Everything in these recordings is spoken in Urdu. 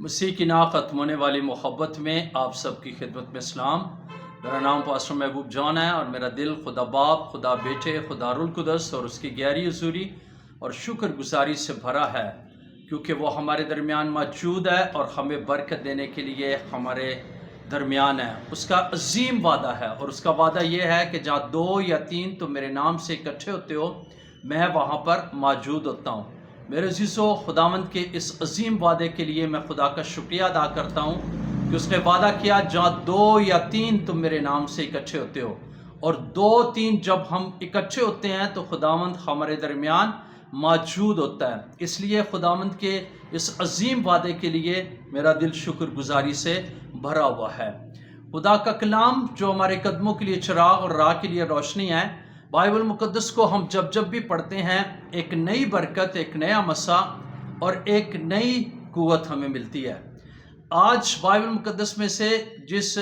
مسیح کی ختم ہونے والی محبت میں آپ سب کی خدمت میں سلام۔ میرا نام پاسٹر محبوب جان ہے اور میرا دل خدا باپ، خدا بیٹے، خدا روح القدس اور اس کی گہری حضوری اور شکر گزاری سے بھرا ہے، کیونکہ وہ ہمارے درمیان موجود ہے اور ہمیں برکت دینے کے لیے ہمارے درمیان ہے۔ اس کا عظیم وعدہ ہے، اور اس کا وعدہ یہ ہے کہ جہاں 2 یا 3 تو میرے نام سے اکٹھے ہوتے ہو، میں وہاں پر موجود ہوتا ہوں۔ میرے عزیزو، خداوند کے اس عظیم وعدے کے لیے میں خدا کا شکریہ ادا کرتا ہوں کہ اس نے وعدہ کیا جہاں 2 یا 3 تم میرے نام سے اکٹھے ہوتے ہو، اور 2-3 جب ہم اکٹھے ہوتے ہیں تو خداوند ہمارے درمیان موجود ہوتا ہے۔ اس لیے خداوند کے اس عظیم وعدے کے لیے میرا دل شکر گزاری سے بھرا ہوا ہے۔ خدا کا کلام جو ہمارے قدموں کے لیے چراغ اور راہ کے لیے روشنی ہے، بائبل مقدس کو ہم جب بھی پڑھتے ہیں ایک نئی برکت، ایک نیا مسا اور ایک نئی قوت ہمیں ملتی ہے۔ آج بائبل مقدس میں سے جس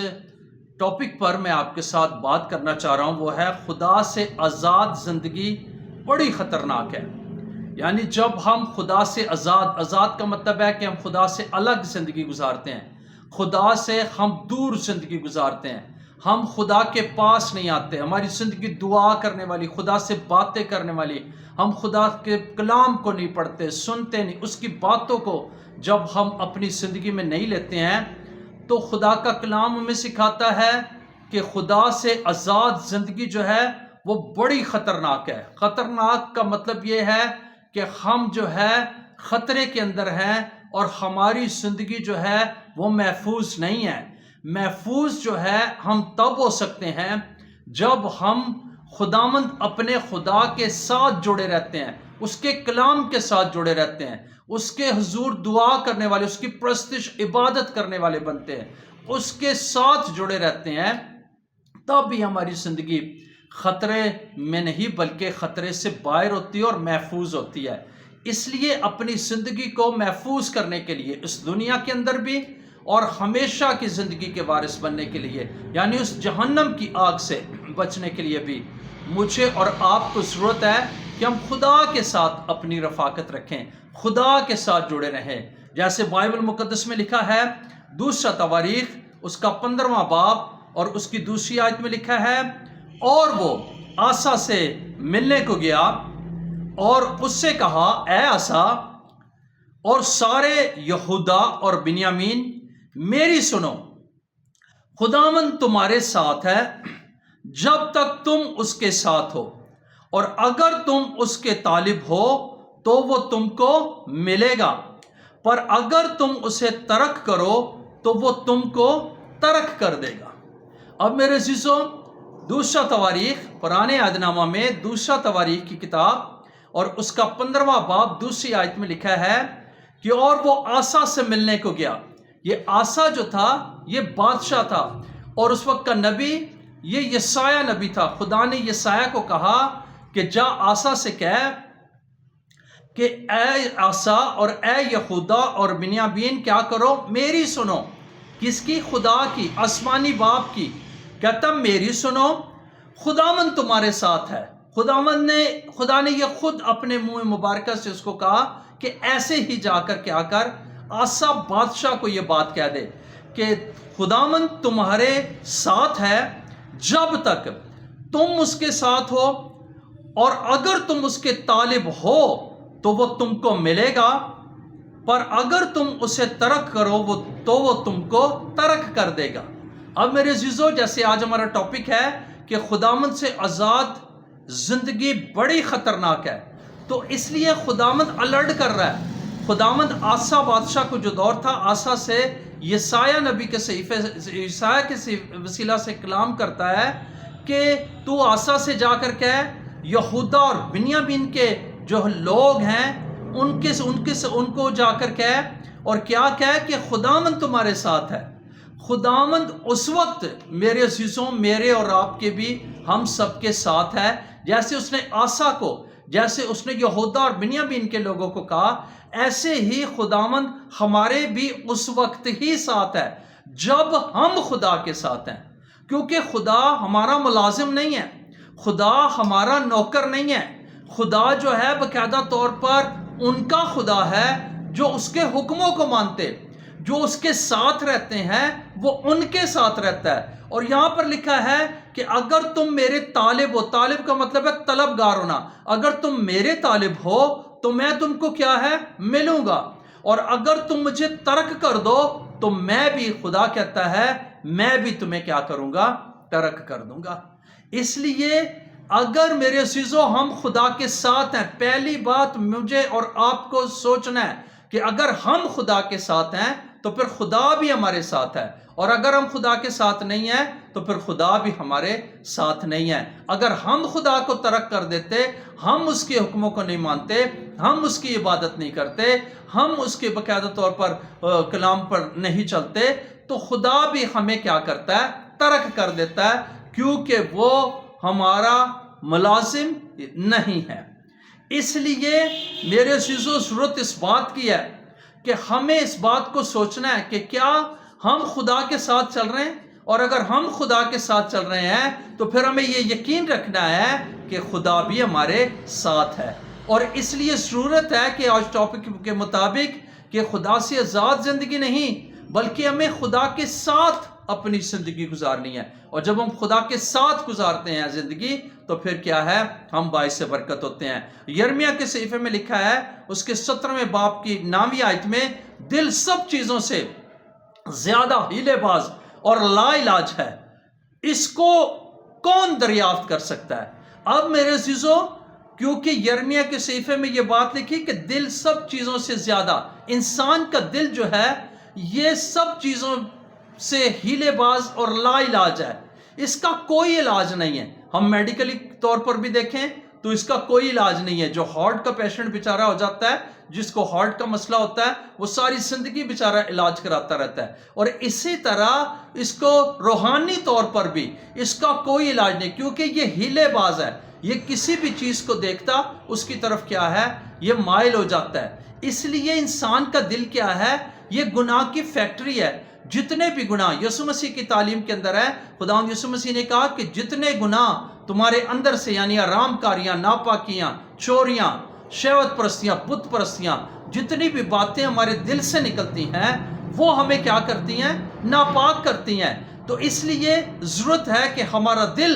ٹاپک پر میں آپ کے ساتھ بات کرنا چاہ رہا ہوں وہ ہے خدا سے آزاد زندگی بڑی خطرناک ہے۔ یعنی جب ہم خدا سے آزاد کا مطلب ہے کہ ہم خدا سے الگ زندگی گزارتے ہیں، خدا سے ہم دور زندگی گزارتے ہیں، ہم خدا کے پاس نہیں آتے، ہماری زندگی دعا کرنے والی، خدا سے باتیں کرنے والی، ہم خدا کے کلام کو نہیں پڑھتے، سنتے نہیں، اس کی باتوں کو جب ہم اپنی زندگی میں نہیں لیتے ہیں تو خدا کا کلام ہمیں سکھاتا ہے کہ خدا سے آزاد زندگی جو ہے وہ بڑی خطرناک ہے۔ خطرناک کا مطلب یہ ہے کہ ہم جو ہے خطرے کے اندر ہیں اور ہماری زندگی جو ہے وہ محفوظ نہیں ہے۔ محفوظ جو ہے ہم تب ہو سکتے ہیں جب ہم خداوند اپنے خدا کے ساتھ جڑے رہتے ہیں، اس کے کلام کے ساتھ جڑے رہتے ہیں، اس کے حضور دعا کرنے والے، اس کی پرستش عبادت کرنے والے بنتے ہیں، اس کے ساتھ جڑے رہتے ہیں، تب بھی ہماری زندگی خطرے میں نہیں بلکہ خطرے سے باہر ہوتی ہے اور محفوظ ہوتی ہے۔ اس لیے اپنی زندگی کو محفوظ کرنے کے لیے اس دنیا کے اندر بھی اور ہمیشہ کی زندگی کے وارث بننے کے لیے، یعنی اس جہنم کی آگ سے بچنے کے لیے بھی مجھے اور آپ کو ضرورت ہے کہ ہم خدا کے ساتھ اپنی رفاقت رکھیں، خدا کے ساتھ جڑے رہیں۔ جیسے بائبل مقدس میں لکھا ہے، دوسرا تواریخ اس کا 15واں باب اور اس کی دوسری آیت میں لکھا ہے، اور وہ آسا سے ملنے کو گیا اور اس سے کہا، اے آسا اور سارے یہودا اور بنیامین، میری سنو، خداوند تمہارے ساتھ ہے جب تک تم اس کے ساتھ ہو، اور اگر تم اس کے طالب ہو تو وہ تم کو ملے گا، پر اگر تم اسے ترک کرو تو وہ تم کو ترک کر دے گا۔ اب میرے عزیزوں، دوسرا تواریخ پرانے عہد نامہ میں دوسرا تواریخ کی کتاب اور اس کا 15واں باب دوسری آیت میں لکھا ہے کہ اور وہ آسا سے ملنے کو گیا۔ یہ آسا جو تھا یہ بادشاہ تھا، اور اس وقت کا نبی یہ یسایہ نبی تھا۔ خدا نے یسایہ کو کہا کہ جا آسا سے کہہ کہ اے آسا اور اے یہودا اور بنیامین، کیا کرو؟ میری سنو۔ کس کی؟ خدا کی، آسمانی باپ کی۔ کہتا میری سنو، خداوند تمہارے ساتھ ہے۔ خدا نے یہ خود اپنے منہ مبارکہ سے اس کو کہا کہ ایسے ہی جا کر کیا کر، آسا بادشاہ کو یہ بات کہہ دے کہ خداوند تمہارے ساتھ ہے جب تک تم اس کے ساتھ ہو، اور اگر تم اس کے طالب ہو تو وہ تم کو ملے گا، پر اگر تم اسے ترک کرو تو وہ تم کو ترک کر دے گا۔ اب میرے عزیزو، جیسے آج ہمارا ٹاپک ہے کہ خداوند سے آزاد زندگی بڑی خطرناک ہے، تو اس لیے خداوند الرٹ کر رہا ہے۔ خداوند آسا بادشاہ کو جو دور تھا، آسا سے یسایہ نبی کے یسایہ کے وسیلہ سے کلام کرتا ہے کہ تو آسا سے جا کر کہہ، یہودا اور بنیامین کے جو لوگ ہیں ان کو جا کر کہہ، اور کیا کہہ کہ خداوند تمہارے ساتھ ہے۔ خداوند اس وقت میرے عزیزوں، میرے اور آپ کے بھی، ہم سب کے ساتھ ہے، جیسے اس نے آسا کو، جیسے اس نے یہودا اور بنیامین کے لوگوں کو کہا، ایسے ہی خداوند ہمارے بھی اس وقت ہی ساتھ ہے جب ہم خدا کے ساتھ ہیں، کیونکہ خدا ہمارا ملازم نہیں ہے، خدا ہمارا نوکر نہیں ہے، خدا جو ہے باقاعدہ طور پر ان کا خدا ہے جو اس کے حکموں کو مانتے، جو اس کے ساتھ رہتے ہیں وہ ان کے ساتھ رہتا ہے۔ اور یہاں پر لکھا ہے کہ اگر تم میرے طالب ہو، طالب کا مطلب ہے طلبگار ہونا، اگر تم میرے طالب ہو تو میں تم کو کیا ہے ملوں گا، اور اگر تم مجھے ترک کر دو تو میں بھی، خدا کہتا ہے میں بھی تمہیں کیا کروں گا، ترک کر دوں گا۔ اس لیے اگر میرے عزیزو ہم خدا کے ساتھ ہیں، پہلی بات مجھے اور آپ کو سوچنا ہے کہ اگر ہم خدا کے ساتھ ہیں تو پھر خدا بھی ہمارے ساتھ ہے، اور اگر ہم خدا کے ساتھ نہیں ہیں تو پھر خدا بھی ہمارے ساتھ نہیں ہے۔ اگر ہم خدا کو ترک کر دیتے، ہم اس کے حکموں کو نہیں مانتے، ہم اس کی عبادت نہیں کرتے، ہم اس کے باقاعدہ طور پر کلام پر نہیں چلتے، تو خدا بھی ہمیں کیا کرتا ہے، ترک کر دیتا ہے، کیونکہ وہ ہمارا ملازم نہیں ہے۔ اس لیے میرے عزیزو ضرورت اس بات کی ہے کہ ہمیں اس بات کو سوچنا ہے کہ کیا ہم خدا کے ساتھ چل رہے ہیں، اور اگر ہم خدا کے ساتھ چل رہے ہیں تو پھر ہمیں یہ یقین رکھنا ہے کہ خدا بھی ہمارے ساتھ ہے۔ اور اس لیے ضرورت ہے کہ آج ٹاپک کے مطابق کہ خدا سے آزاد زندگی نہیں بلکہ ہمیں خدا کے ساتھ اپنی زندگی گزارنی ہے، اور جب ہم خدا کے ساتھ گزارتے ہیں زندگی تو پھر کیا ہے، ہم باعث برکت ہوتے ہیں۔ یرمیہ کے صحیفے میں لکھا ہے اس کے 17ویں باب کی 9ویں آیت میں، دل سب چیزوں سے زیادہ ہیلے باز اور لا علاج ہے، اس کو کون دریافت کر سکتا ہے۔ اب میرے عزیزو کیونکہ یرمیہ کے صحیفے میں یہ بات لکھی کہ دل سب چیزوں سے زیادہ، انسان کا دل جو ہے یہ سب چیزوں سے ہیلے باز اور لا علاج ہے، اس کا کوئی علاج نہیں ہے۔ ہم میڈیکلی طور پر بھی دیکھیں تو اس کا کوئی علاج نہیں ہے۔ جو ہارٹ کا پیشنٹ بیچارہ ہو جاتا ہے، جس کو ہارٹ کا مسئلہ ہوتا ہے، وہ ساری زندگی بیچارہ علاج کراتا رہتا ہے، اور اسی طرح اس کو روحانی طور پر بھی اس کا کوئی علاج نہیں، کیونکہ یہ ہیلے باز ہے، یہ کسی بھی چیز کو دیکھتا اس کی طرف کیا ہے، یہ مائل ہو جاتا ہے۔ اس لیے انسان کا دل کیا ہے، یہ گناہ کی فیکٹری ہے۔ جتنے بھی گناہ یسوع مسیح کی تعلیم کے اندر ہے، خداوند یسوع مسیح نے کہا کہ جتنے گناہ تمہارے اندر سے، یعنی حرام کاریاں، ناپاکیاں، چوریاں، شہوت پرستیاں، بت پرستیاں، جتنی بھی باتیں ہمارے دل سے نکلتی ہیں وہ ہمیں کیا کرتی ہیں، ناپاک کرتی ہیں۔ تو اس لیے ضرورت ہے کہ ہمارا دل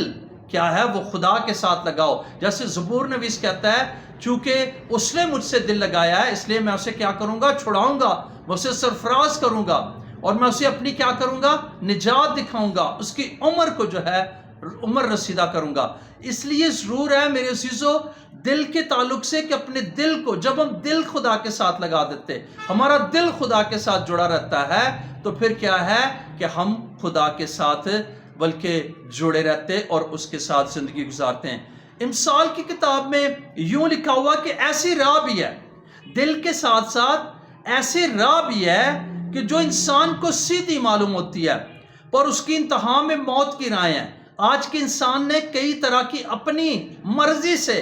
کیا ہے، وہ خدا کے ساتھ لگاؤ۔ جیسے زبور نویس کہتا ہے، چونکہ اس نے مجھ سے دل لگایا ہے اس لیے میں اسے کیا کروں گا، چھڑاؤں گا، میں اسے سرفراز کروں گا، اور میں اسے اپنی کیا کروں گا، نجات دکھاؤں گا، اس کی عمر کو جو ہے عمر رسیدہ کروں گا۔ اس لیے ضرور ہے میرے عزیزو دل کے تعلق سے کہ اپنے دل کو جب ہم دل خدا کے ساتھ لگا دیتے، ہمارا دل خدا کے ساتھ جڑا رہتا ہے، تو پھر کیا ہے کہ ہم خدا کے ساتھ بلکہ جڑے رہتے اور اس کے ساتھ زندگی گزارتے ہیں۔ امثال کی کتاب میں یوں لکھا ہوا کہ ایسی راہ بھی ہے، دل کے ساتھ ساتھ ایسی راہ بھی ہے کہ جو انسان کو سیدھی معلوم ہوتی ہے، پر اس کی انتہا میں موت کی راہیں ہیں۔ آج کے انسان نے کئی طرح کی اپنی مرضی سے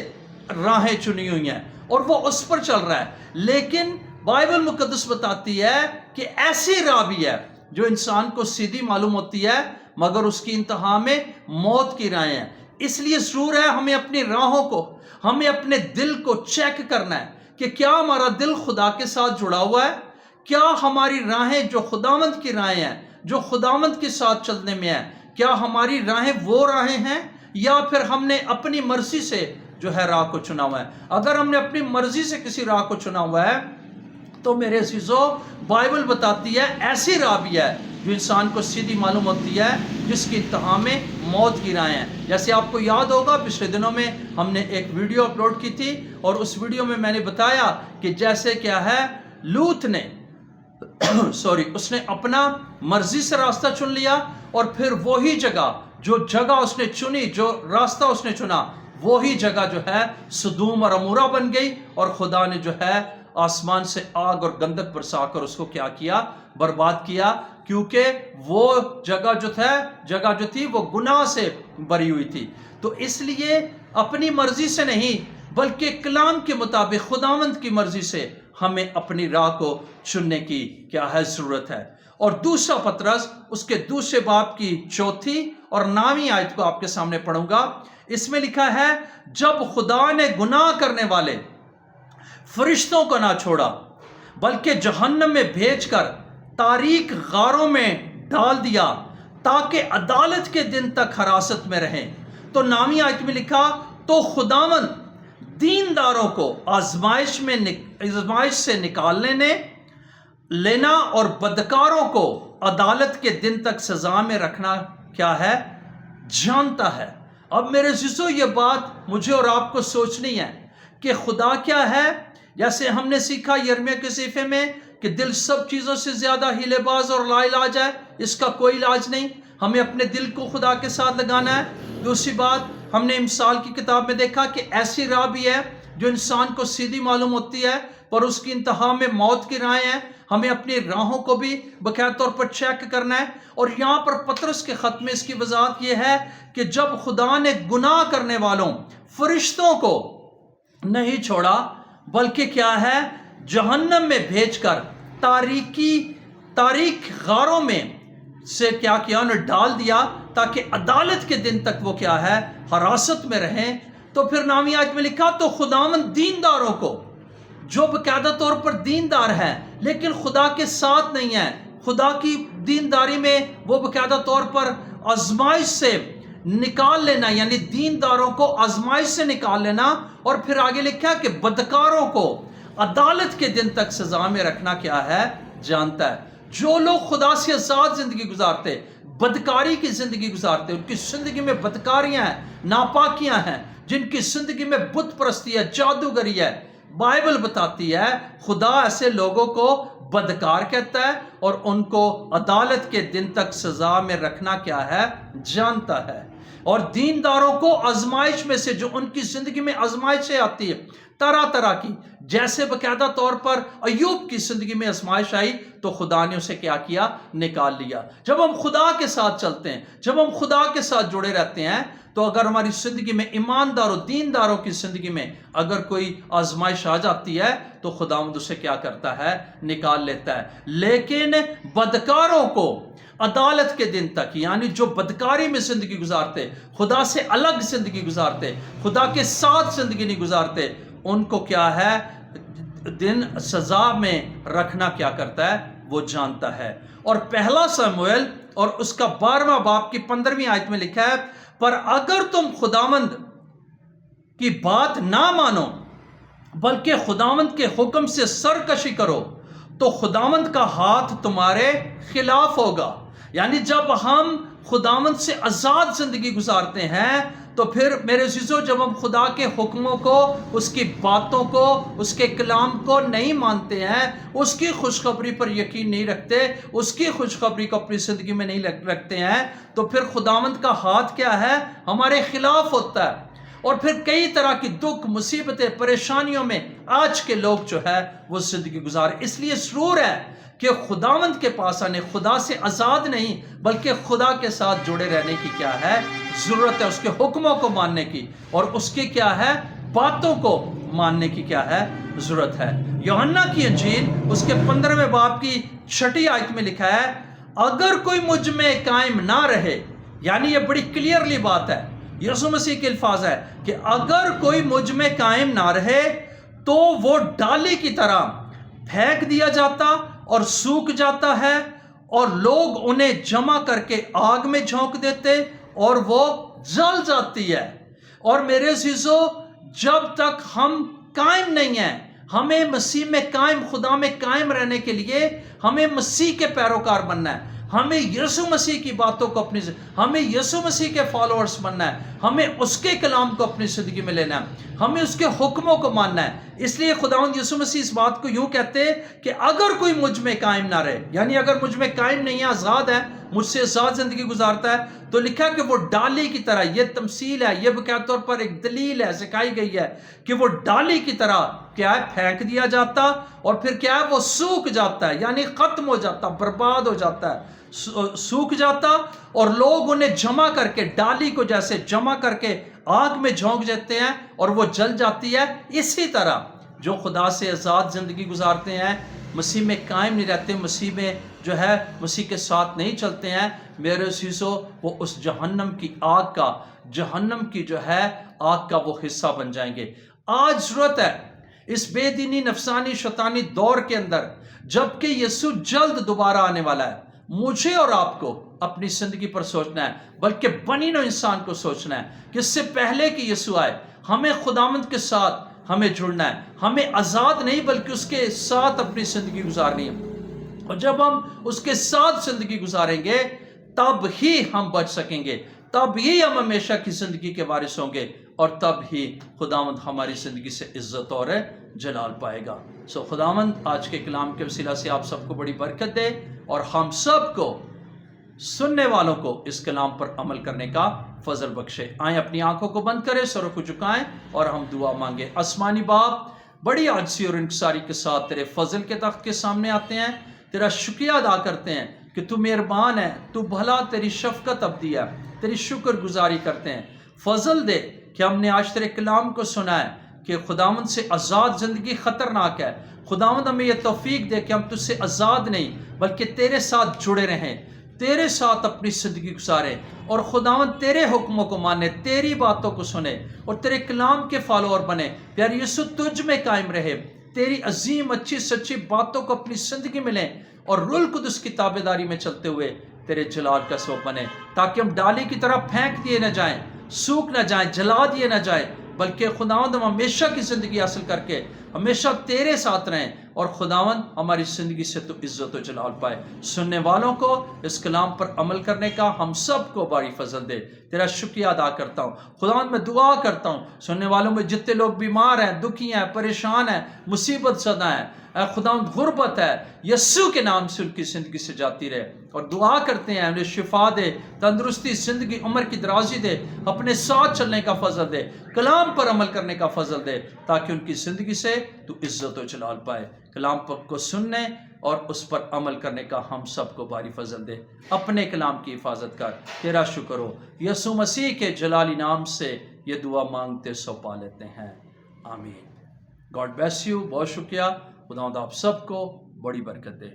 راہیں چنی ہوئی ہیں اور وہ اس پر چل رہا ہے، لیکن بائبل مقدس بتاتی ہے کہ ایسی راہ بھی ہے جو انسان کو سیدھی معلوم ہوتی ہے مگر اس کی انتہا میں موت کی راہیں ہیں۔ اس لیے ضرور ہے ہمیں اپنی راہوں کو، ہمیں اپنے دل کو چیک کرنا ہے کہ کیا ہمارا دل خدا کے ساتھ جڑا ہوا ہے، کیا ہماری راہیں جو خداوند کی راہیں ہیں، جو خداوند کے ساتھ چلنے میں ہیں، کیا ہماری راہیں وہ راہیں ہیں یا پھر ہم نے اپنی مرضی سے جو ہے راہ کو چنا ہوا ہے۔ اگر ہم نے اپنی مرضی سے کسی راہ کو چنا ہوا ہے تو میرے عزیزو بائبل بتاتی ہے ایسی راہ بھی ہے جو انسان کو سیدھی معلوم ہوتی ہے، جس کی انتہا میں موت کی راہیں ہیں۔ جیسے آپ کو یاد ہوگا پچھلے دنوں میں ہم نے ایک ویڈیو اپلوڈ کی تھی، اور اس ویڈیو میں نے بتایا کہ جیسے کیا ہے لوط نے اس نے اپنا مرضی سے راستہ چن لیا، اور پھر وہی جگہ جو جگہ اس نے چنی، جو راستہ اس نے چنا، وہی جگہ جو ہے سدوم اور عمورہ بن گئی، اور خدا نے جو ہے آسمان سے آگ اور گندک برسا کر اس کو کیا کیا، برباد کیا، کیونکہ وہ جگہ جو تھی وہ گناہ سے بری ہوئی تھی۔ تو اس لیے اپنی مرضی سے نہیں بلکہ کلام کے مطابق خداوند کی مرضی سے ہمیں اپنی راہ کو چننے کی کیا ہے، ضرورت ہے۔ اور دوسرا پطرس اس کے دوسرے باب کی 4 اور 9 آیت کو آپ کے سامنے پڑھوں گا۔ اس میں لکھا ہے، جب خدا نے گناہ کرنے والے فرشتوں کو نہ چھوڑا بلکہ جہنم میں بھیج کر تاریک غاروں میں ڈال دیا تاکہ عدالت کے دن تک حراست میں رہیں۔ تو نامی آیت میں لکھا تو خداوند دینداروں کو آزمائش سے نکال لینا اور بدکاروں کو عدالت کے دن تک سزا میں رکھنا کیا ہے جانتا ہے۔ اب میرے عزیزو یہ بات مجھے اور آپ کو سوچنی ہے کہ خدا کیا ہے۔ جیسے ہم نے سیکھا یرمیہ کے صحیفے میں کہ دل سب چیزوں سے زیادہ ہیلے باز اور لا علاج ہے، اس کا کوئی علاج نہیں، ہمیں اپنے دل کو خدا کے ساتھ لگانا ہے۔ دوسری بات ہم نے مثال کی کتاب میں دیکھا کہ ایسی راہ بھی ہے جو انسان کو سیدھی معلوم ہوتی ہے پر اس کی انتہا میں موت کی راہیں ہیں، ہمیں اپنی راہوں کو بھی باقاعدہ طور پر چیک کرنا ہے۔ اور یہاں پر پطرس کے خط میں اس کی وضاحت یہ ہے کہ جب خدا نے گناہ کرنے والوں فرشتوں کو نہیں چھوڑا بلکہ کیا ہے جہنم میں بھیج کر تاریک غاروں میں سے کیا انہیں ڈال دیا تاکہ عدالت کے دن تک وہ کیا ہے حراست میں رہیں۔ تو پھر نامی آیت میں لکھا تو خداوند دینداروں کو، جو باقاعدہ طور پر دیندار ہیں لیکن خدا کے ساتھ نہیں ہیں، خدا کی دینداری میں وہ باقاعدہ طور پر آزمائش سے نکال لینا، یعنی دینداروں کو آزمائش سے نکال لینا، اور پھر آگے لکھا کہ بدکاروں کو عدالت کے دن تک سزا میں رکھنا کیا ہے جانتا ہے۔ جو لوگ خدا سے آزاد زندگی گزارتے، بدکاری کی زندگی گزارتے، ان کی زندگی میں بدکاریاں ہیں، ناپاکیاں ہیں، جن کی زندگی میں بت پرستی ہے، جادوگری ہے، بائبل بتاتی ہے خدا ایسے لوگوں کو بدکار کہتا ہے اور ان کو عدالت کے دن تک سزا میں رکھنا کیا ہے جانتا ہے۔ اور دینداروں کو آزمائش میں سے، جو ان کی زندگی میں آزمائشیں آتی ہے طرح طرح کی، جیسے باقاعدہ طور پر ایوب کی زندگی میں آزمائش آئی تو خدا نے اسے کیا نکال لیا۔ جب ہم خدا کے ساتھ چلتے ہیں، جب ہم خدا کے ساتھ جڑے رہتے ہیں، تو اگر ہماری زندگی میں ایمانداروں دینداروں کی زندگی میں اگر کوئی آزمائش آ جاتی ہے تو خداوند اسے کیا کرتا ہے نکال لیتا ہے۔ لیکن بدکاروں کو عدالت کے دن تک، یعنی جو بدکاری میں زندگی گزارتے، خدا سے الگ زندگی گزارتے، خدا کے ساتھ زندگی نہیں گزارتے، ان کو کیا ہے دن سزا میں رکھنا کیا کرتا ہے وہ جانتا ہے۔ اور پہلا سموئیل اور اس کا 12واں باب کی 15ویں آیت میں لکھا ہے پر اگر تم خداوند کی بات نہ مانو بلکہ خداوند کے حکم سے سرکشی کرو تو خداوند کا ہاتھ تمہارے خلاف ہوگا۔ یعنی جب ہم خداوند سے آزاد زندگی گزارتے ہیں تو پھر میرے عزیزو جب ہم خدا کے حکموں کو، اس کی باتوں کو، اس کے کلام کو نہیں مانتے ہیں، اس کی خوشخبری پر یقین نہیں رکھتے، اس کی خوشخبری کو اپنی زندگی میں نہیں رکھتے ہیں، تو پھر خداوند کا ہاتھ کیا ہے ہمارے خلاف ہوتا ہے۔ اور پھر کئی طرح کی دکھ، مصیبتیں، پریشانیوں میں آج کے لوگ جو ہے وہ زندگی گزارے۔ اس لیے ضرور ہے کہ خداوند کے پاس آنے، خدا سے آزاد نہیں بلکہ خدا کے ساتھ جڑے رہنے کی کیا ہے ضرورت ہے، اس کے حکموں کو ماننے کی اور اس کی کیا ہے باتوں کو ماننے کی کیا ہے ضرورت ہے۔ یوحنا کی انجیل اس کے 15ویں باب کی 6 آیت میں لکھا ہے اگر کوئی مجھ میں قائم نہ رہے، یعنی یہ بڑی کلیئرلی بات ہے، یسوع مسیح کے الفاظ ہے کہ اگر کوئی مجھ میں قائم نہ رہے تو وہ ڈالی کی طرح پھینک دیا جاتا اور سوکھ جاتا ہے اور لوگ انہیں جمع کر کے آگ میں جھونک دیتے اور وہ جل جاتی ہے۔ اور میرے عزیزو جب تک ہم قائم نہیں ہیں، ہمیں مسیح میں قائم، خدا میں قائم رہنے کے لیے ہمیں مسیح کے پیروکار بننا ہے، ہمیں یسوع مسیح کی باتوں کو ہمیں یسوع مسیح کے فالوورز بننا ہے، ہمیں اس کے کلام کو اپنی زندگی میں لینا ہے، ہمیں اس کے حکموں کو ماننا ہے۔ اس لیے خداوند یسوع مسیح اس بات کو یوں کہتے کہ اگر کوئی مجھ میں قائم نہ رہے، یعنی اگر مجھ میں قائم نہیں ہے، آزاد ہے، مجھ سے آزاد زندگی گزارتا ہے، تو لکھا کہ وہ ڈالی کی طرح، یہ تمثیل ہے، یہ باقاعدہ طور پر ایک دلیل ہے، سکھائی گئی ہے کہ وہ ڈالی کی طرح کیا ہے پھینک دیا جاتا اور پھر کیا ہے وہ سوکھ جاتا ہے، یعنی ختم ہو جاتا، برباد ہو جاتا ہے، سوکھ جاتا اور لوگ انہیں جمع کر کے، ڈالی کو جیسے جمع کر کے آگ میں جھونک دیتے ہیں اور وہ جل جاتی ہے۔ اسی طرح جو خدا سے آزاد زندگی گزارتے ہیں، مسیح میں قائم نہیں رہتے، مسیح میں جو ہے مسیح کے ساتھ نہیں چلتے ہیں، میرے عزیزو وہ اس جہنم کی آگ کا، جہنم کی جو ہے آگ کا وہ حصہ بن جائیں گے۔ آج ضرورت ہے اس بے دینی نفسانی شیطانی دور کے اندر، جبکہ یسوع جلد دوبارہ آنے والا ہے، مجھے اور آپ کو اپنی زندگی پر سوچنا ہے، بلکہ بنی نوع انسان کو سوچنا ہے کہ اس سے پہلے کہ یسوع آئے ہمیں خداوند کے ساتھ ہمیں جڑنا ہے، ہمیں آزاد نہیں بلکہ اس کے ساتھ اپنی زندگی گزارنی ہے، اور جب ہم اس کے ساتھ زندگی گزاریں گے تب ہی ہم بچ سکیں گے، تب ہی ہم ہمیشہ کی زندگی کے وارث ہوں گے، اور تب ہی خداوند ہماری زندگی سے عزت اور جلال پائے گا۔ خداوند آج کے کلام کے وسیلہ سے آپ سب کو بڑی برکت دے، اور ہم سب کو، سننے والوں کو، اس کلام پر عمل کرنے کا فضل بخشے۔ آئیں اپنی آنکھوں کو بند کریں، سروں کو جھکائیں اور ہم دعا مانگیں۔ آسمانی باپ، بڑی عاجزی اور انکساری کے ساتھ تیرے فضل کے تخت کے سامنے آتے ہیں، تیرا شکریہ ادا کرتے ہیں کہ تو مہربان ہے، تو بھلا، تیری شفقت ابدی ہے، تیری شکر گزاری کرتے ہیں۔ فضل دے کہ ہم نے آج تیرے کلام کو سنا ہے کہ خداوند سے آزاد زندگی خطرناک ہے۔ خداوند ہمیں یہ توفیق دے کہ ہم تجھ سے آزاد نہیں بلکہ تیرے ساتھ جڑے رہیں، تیرے ساتھ اپنی زندگی گزاریں، اور خداوند تیرے حکموں کو مانے، تیری باتوں کو سنے اور تیرے کلام کے فالوور بنے۔ پیارے یسوع، تجھ میں قائم رہے، تیری عظیم اچھی سچی باتوں کو اپنی زندگی میں لیں، اور روح القدس کی تابعداری میں چلتے ہوئے تیرے جلال کا سبب بنے، تاکہ ہم ڈالی کی طرح پھینک دیے نہ جائیں، سوکھ نہ جائیں، جلا دیے نہ جائیں، بلکہ خداوند ہم ہمیشہ کی زندگی حاصل کر کے ہمیشہ تیرے ساتھ رہیں، اور خداوند ہماری زندگی سے تو عزت و جلال پائے۔ سننے والوں کو اس کلام پر عمل کرنے کا ہم سب کو بڑی فضل دے۔ تیرا شکریہ ادا کرتا ہوں خداوند، میں دعا کرتا ہوں سننے والوں میں جتنے لوگ بیمار ہیں، دکھی ہیں، پریشان ہیں، مصیبت زدہ ہیں، اے خداوند غربت ہے، یسوع کے نام سے ان کی زندگی سے جاتی رہے، اور دعا کرتے ہیں انہیں شفا دے، تندرستی، زندگی، عمر کی درازی دے، اپنے ساتھ چلنے کا فضل دے، کلام پر عمل کرنے کا فضل دے، تاکہ ان کی زندگی سے تو عزت و جلال پائے۔ کلام کو سننے اور اس پر عمل کرنے کا ہم سب کو باری فضل دے۔ اپنے کلام کی حفاظت کر، تیرا شکر ہو، یسوع مسیح کے جلالی نام سے یہ دعا مانگتے سو پا لیتے ہیں، آمین۔ گاڈ بلیس یو، بہت شکریہ، خداوند آپ سب کو بڑی برکت دے۔